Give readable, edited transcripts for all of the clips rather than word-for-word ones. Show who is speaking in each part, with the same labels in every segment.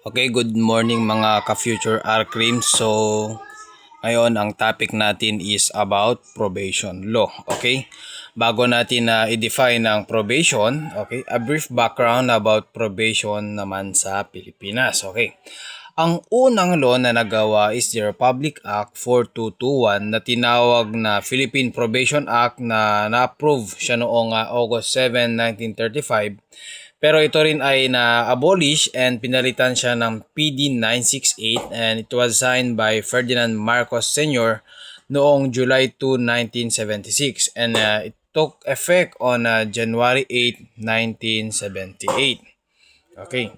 Speaker 1: Okay, good morning mga ka-future R-Cream. So, ngayon ang topic natin is about probation law. Okay? Bago natin na i-define ang probation, okay, a brief background about probation naman sa Pilipinas. Okay? Ang unang law na nagawa is the Republic Act 4221 na tinawag na Philippine Probation Act na na-approve siya noong August 7, 1935. Pero ito rin ay na-abolish and pinalitan siya ng PD 968 and it was signed by Ferdinand Marcos Sr. noong July 2, 1976 and it took effect on January 8, 1978. Okay.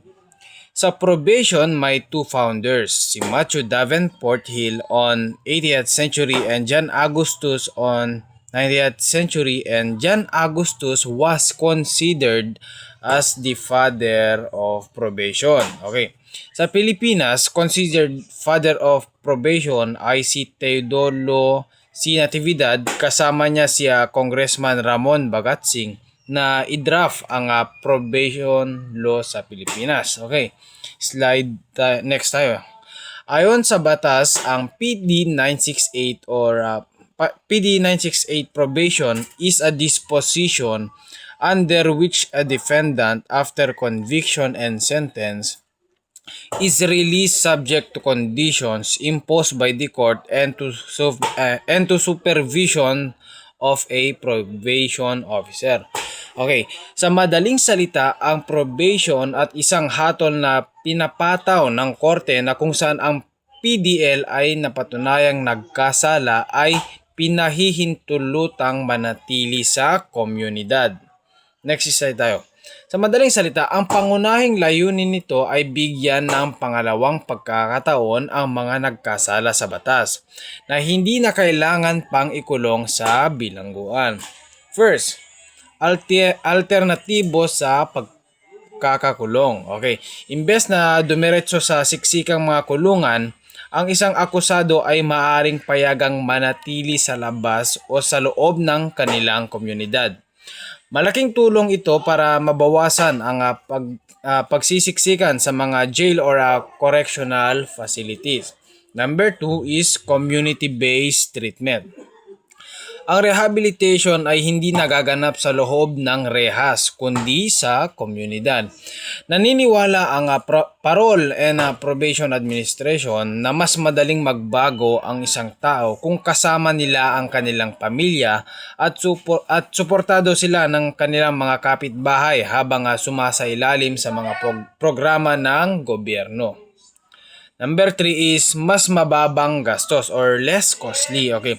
Speaker 1: Sa probation, may two founders, si Matthew Davenport Hill on 80th century and John Augustus on 90th century, and John Augustus was considered as the father of probation. Okay. Sa Pilipinas, considered father of probation ay si Teodoro C. Natividad, kasama niya si Congressman Ramon Bagatsing na i-draft ang probation law sa Pilipinas. Okay, slide next tayo. Ayon sa batas, ang PD 968 or PD 968 probation is a disposition under which a defendant after conviction and sentence is released subject to conditions imposed by the court and to supervision of a probation officer. Okay, sa madaling salita, ang probation at isang hatol na pinapataw ng korte na kung saan ang PDL ay napatunayang nagkasala ay pinahihintulutang manatili sa komunidad. Next slide tayo. Sa madaling salita, ang pangunahing layunin nito ay bigyan ng pangalawang pagkakataon ang mga nagkasala sa batas na hindi na kailangan pang ikulong sa bilangguan. First, alternatibo sa pagkakakulong. Okay, imbes na dumiretso sa siksikang mga kulungan, ang isang akusado ay maaring payagang manatili sa labas o sa loob ng kanilang komunidad. Malaking tulong ito para mabawasan ang pagsisiksikan sa mga jail or correctional facilities. Number 2 is community-based treatment. Ang rehabilitation ay hindi nagaganap sa loob ng rehas kundi sa komunidad. Naniniwala ang Parole and Probation Administration na mas madaling magbago ang isang tao kung kasama nila ang kanilang pamilya at suportado sila ng kanilang mga kapitbahay habang sumasailalim sa mga programa ng gobyerno. Number 3 is mas mababang gastos or less costly. Okay.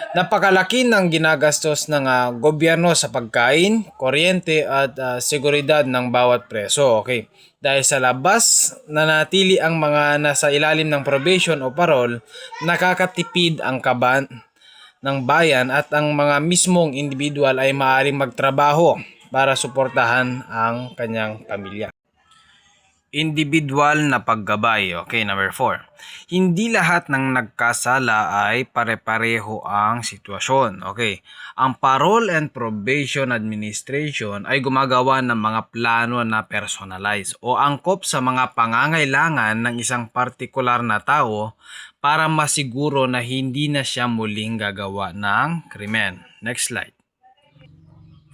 Speaker 1: Napakalaki ng ginagastos ng gobyerno sa pagkain, kuryente at seguridad ng bawat preso. Okay. Dahil sa labas, nanatili ang mga nasa ilalim ng probation o parol, nakakatipid ang kaban ng bayan at ang mga mismong individual ay maaaring magtrabaho para suportahan ang kanyang pamilya. Individual na paggabay. Okay, number 4. Hindi lahat ng nagkasala ay pare-pareho ang sitwasyon. Okay, ang Parole and Probation Administration ay gumagawa ng mga plano na personalized o angkop sa mga pangangailangan ng isang partikular na tao para masiguro na hindi na siya muling gagawa ng krimen. Next slide.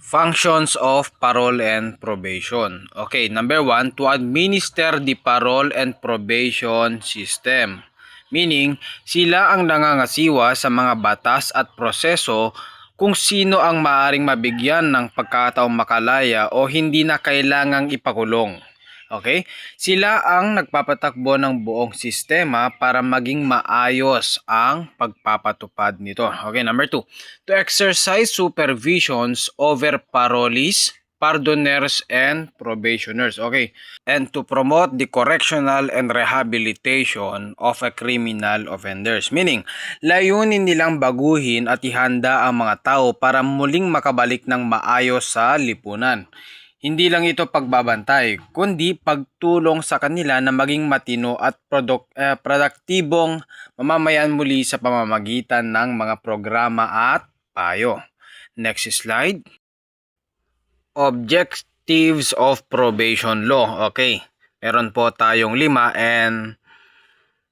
Speaker 1: Functions of parole and probation. Okay, number 1, to administer the parole and probation system. Meaning, sila ang nangangasiwa sa mga batas at proseso kung sino ang maaring mabigyan ng pagkakataong makalaya o hindi na kailangang ipakulong. Okay? Sila ang nagpapatakbo ng buong sistema para maging maayos ang pagpapatupad nito. Okay, number 2. To exercise supervisions over parolees, pardoners, and probationers. Okay. And to promote the correctional and rehabilitation of a criminal offenders. Meaning, layunin nilang baguhin at ihanda ang mga tao para muling makabalik ng maayos sa lipunan. Hindi lang ito pagbabantay, kundi pagtulong sa kanila na maging matino at produktibong mamamayan muli sa pamamagitan ng mga programa at payo. Next slide. Objectives of probation law. Okay. Meron po tayong 5 and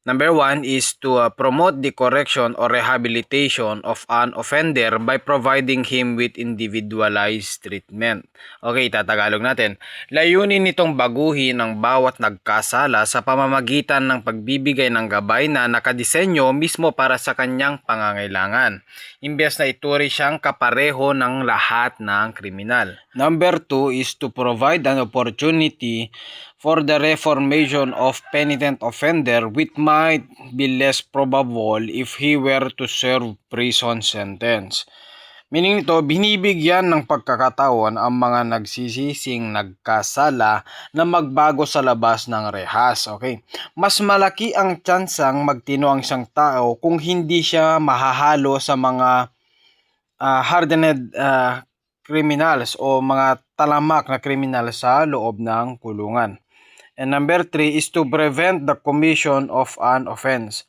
Speaker 1: number 1 is to promote the correction or rehabilitation of an offender by providing him with individualized treatment. Okay, tatagalog natin. Layunin nitong baguhin ang bawat nagkasala sa pamamagitan ng pagbibigay ng gabay na nakadisenyo mismo para sa kanyang pangangailangan. Imbes na ituri siyang kapareho ng lahat ng kriminal. Number 2 is to provide an opportunity for the reformation of penitent offender which might be less probable if he were to serve prison sentence. Meaning nito, binibigyan ng pagkakataon ang mga nagsisising nagkasala na magbago sa labas ng rehas. Okay? Mas malaki ang tsansang magtino ang isang tao kung hindi siya mahahalo sa mga hardened criminals o mga talamak na kriminal sa loob ng kulungan. And number 3 is to prevent the commission of an offense.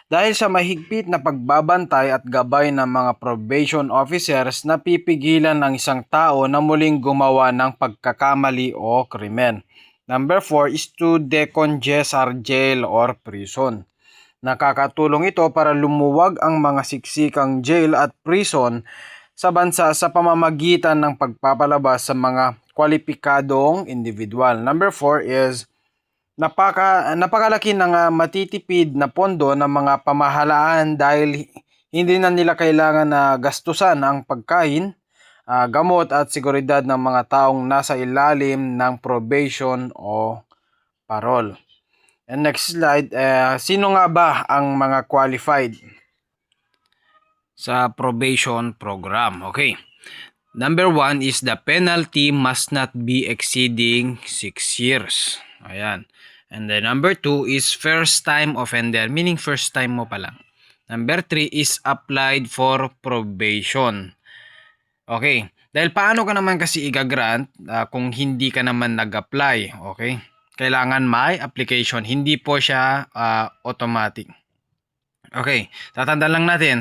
Speaker 1: Dahil sa mahigpit na pagbabantay at gabay ng mga probation officers, napipigilan ang isang tao na muling gumawa ng pagkakamali o krimen. Number 4 is to decongest our jail or prison. Nakakatulong ito para lumuwag ang mga siksikang jail at prison sa bansa sa pamamagitan ng pagpapalabas sa mga kwalipikadong individual. Number 4 is napakalaki ng matitipid na pondo ng mga pamahalaan dahil hindi na nila kailangan na gastusan ang pagkain, gamot at seguridad ng mga taong nasa ilalim ng probation o parole. And next slide, sino nga ba ang mga qualified sa probation program? Okay. Number 1 is the penalty must not be exceeding 6 years. Ayan. And then number 2 is first time offender, meaning first time mo pa lang. Number 3 is applied for probation. Okay. Dahil paano ka naman kasi i-grant kung hindi ka naman nag-apply? Okay. Kailangan may application. Hindi po siya automatic. Okay. Tatandaan lang natin,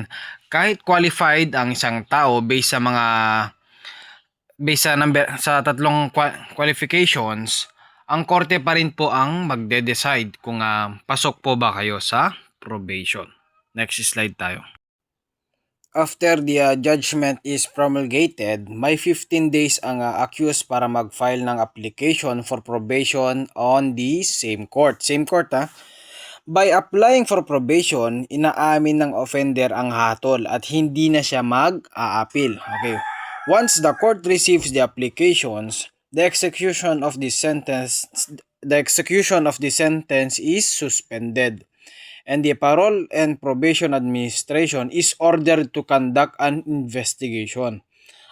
Speaker 1: kahit qualified ang isang tao based sa tatlong qualifications, ang korte pa rin po ang magde-decide kung pasok po ba kayo sa probation. Next slide tayo. After the judgment is promulgated, may 15 days ang accused para mag-file ng application for probation on the same court. Same court By applying for probation, inaamin ng offender ang hatol at hindi na siya mag-a-appeal. Okay. Once the court receives the applications, the execution of the sentence is suspended, and the Parole and Probation Administration is ordered to conduct an investigation.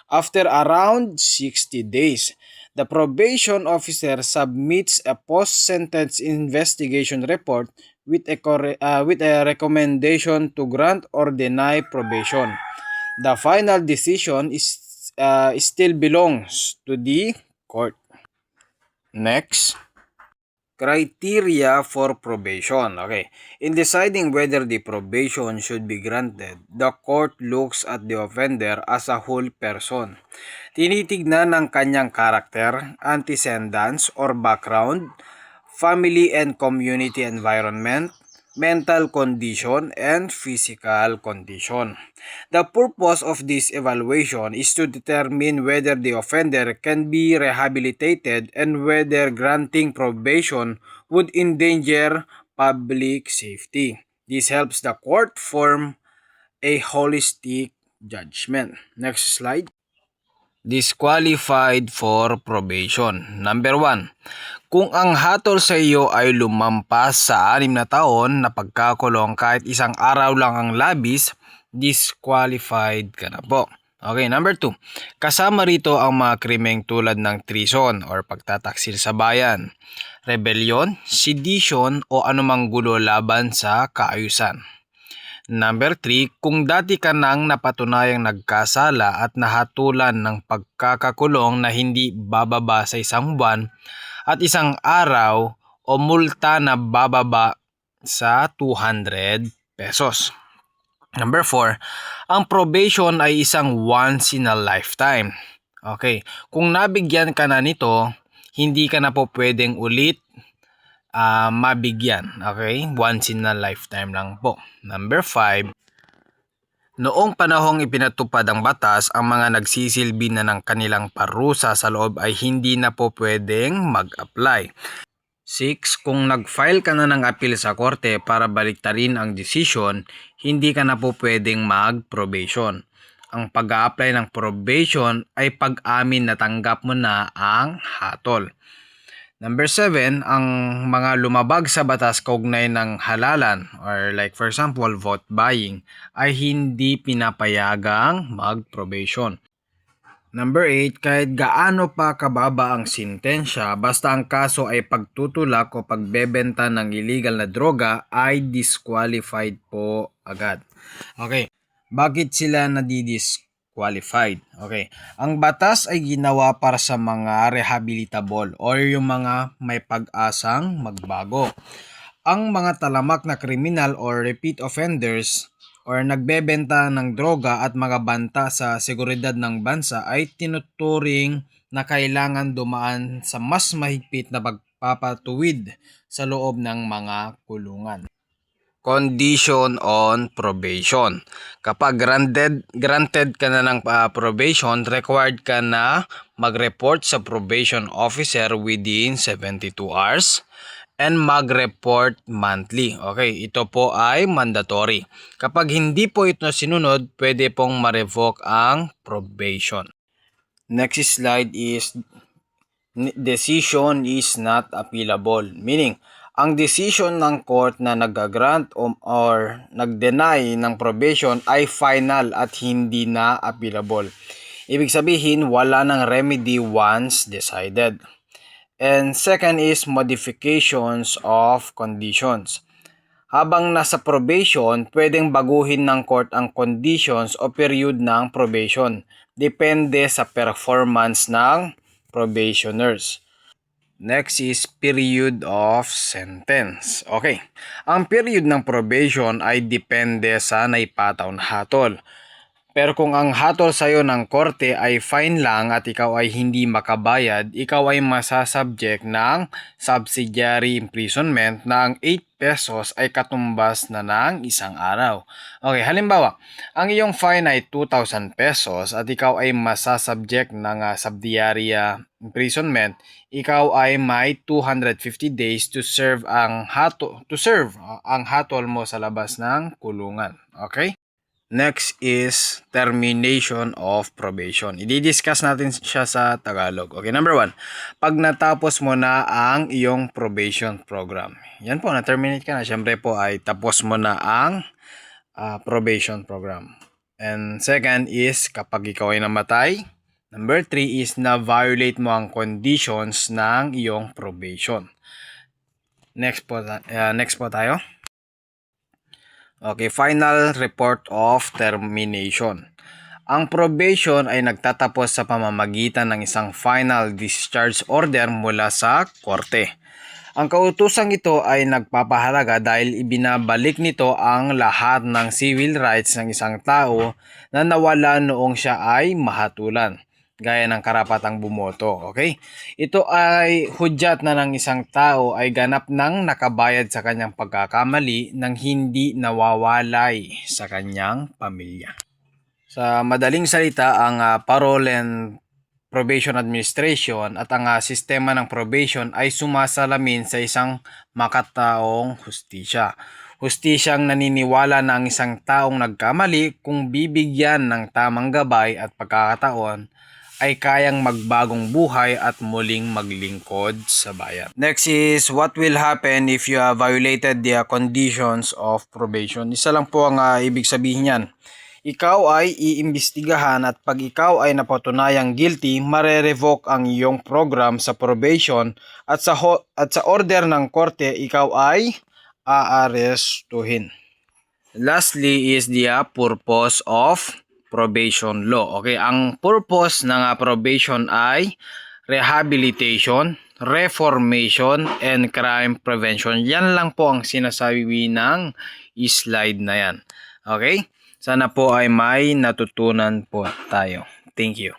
Speaker 1: After around 60 days, the probation officer submits a post-sentence investigation report with a recommendation to grant or deny probation. The final decision still belongs to the court. Next, criteria for probation. Okay. In deciding whether the probation should be granted, the court looks at the offender as a whole person. Tinitignan ang kanyang karakter, antecedents or background, family and community environment, mental condition, and physical condition. The purpose of this evaluation is to determine whether the offender can be rehabilitated and whether granting probation would endanger public safety. This helps the court form a holistic judgment. Next slide. Disqualified for probation. Number 1. Kung ang hatol sa iyo ay lumampas sa 6 na taon na pagkakulong kahit isang araw lang ang labis, disqualified ka na po. Okay, number 2. Kasama rito ang mga krimeng tulad ng treason or pagtataksil sa bayan, rebellion, sedition o anumang gulo laban sa kaayusan. Number 3, kung dati ka nang napatunayang nagkasala at nahatulan ng pagkakakulong na hindi bababa sa 1 buwan at 1 araw o multa na bababa sa 200 pesos. Number 4, ang probation ay isang once in a lifetime. Okay, kung nabigyan ka na nito, hindi ka na po pwedeng ulit mabigyan. Okay? Once in a lifetime lang po. Number 5, noong panahong ipinatupad ang batas, ang mga nagsisilbi na ng kanilang parusa sa loob ay hindi na po pwedeng mag-apply. 6, kung nag-file ka na ng appeal sa korte para baliktarin ang desisyon, hindi ka na po pwedeng mag-probation. Ang pag-a-apply ng probation ay pag-amin na tanggap mo na ang hatol. Number 7, ang mga lumabag sa batas kaugnay ng halalan or like for example vote buying ay hindi pinapayagang mag-probation. Number 8, kahit gaano pa kababa ang sintensya, basta ang kaso ay pagtutulak o pagbebenta ng illegal na droga ay disqualified po agad. Okay, bakit sila nadidisqualified? Okay, ang batas ay ginawa para sa mga rehabilitable or yung mga may pag-asang magbago. Ang mga talamak na kriminal or repeat offenders or nagbebenta ng droga at mga banta sa seguridad ng bansa ay tinuturing na kailangan dumaan sa mas mahigpit na pagpapatuwid sa loob ng mga kulungan. Condition on probation. Kapag granted ka na ng probation, required ka na mag-report sa probation officer within 72 hours and mag-report monthly. Okay, ito po ay mandatory. Kapag hindi po ito sinunod, pwede pong ma-revoke ang probation. Next slide is decision is not appealable. Meaning, ang decision ng court na nag-grant or nag-deny ng probation ay final at hindi na appealable. Ibig sabihin, wala ng remedy once decided. And second is modifications of conditions. Habang nasa probation, pwedeng baguhin ng court ang conditions o period ng probation. Depende sa performance ng probationers. Next is period of sentence. Okay, ang period ng probation ay depende sa naipataw na hatol. Pero kung ang hatol sa'yo ng korte ay fine lang at ikaw ay hindi makabayad, ikaw ay masasubject ng subsidiary imprisonment na ang 8 pesos ay katumbas na ng isang araw. Okay, halimbawa, ang iyong fine ay 2,000 pesos at ikaw ay masasubject ng subsidiary imprisonment, ikaw ay may 250 days to serve ang hatol mo sa labas ng kulungan. Okay? Next is termination of probation. I-discuss natin siya sa Tagalog. Okay, number 1. Pag natapos mo na ang iyong probation program. Yan po, na-terminate ka na. Siyempre po ay tapos mo na ang probation program. And second is kapag ikaw ay namatay. Number 3 is na-violate mo ang conditions ng iyong probation. Next po tayo. Okay, final report of termination. Ang probation ay nagtatapos sa pamamagitan ng isang final discharge order mula sa korte. Ang kautosang ito ay nagpapahalaga dahil ibinabalik nito ang lahat ng civil rights ng isang tao na nawala noong siya ay mahatulan, gaya ng karapatang bumoto. Okay? Ito ay hudyat na ng isang tao ay ganap ng nakabayad sa kanyang pagkakamali nang hindi nawawalay sa kanyang pamilya. Sa madaling salita, ang Parole and Probation Administration at ang sistema ng probation ay sumasalamin sa isang makataong hustisya. Hustisyang naniniwala na ang isang taong nagkamali kung bibigyan ng tamang gabay at pagkakataon ay kayang magbagong buhay at muling maglingkod sa bayan. Next is what will happen if you have violated the conditions of probation. Isa lang po ang ibig sabihin yan. Ikaw ay iimbestigahan at pag ikaw ay napatunayang guilty, mare-revoke ang iyong program sa probation at sa order ng korte, ikaw ay aarestuhin. Lastly is the purpose of probation law. Okay, ang purpose ng probation ay rehabilitation, reformation, and crime prevention. Yan lang po ang sinasabi ng slide na yan. Okay? Sana po ay may natutunan po tayo. Thank you.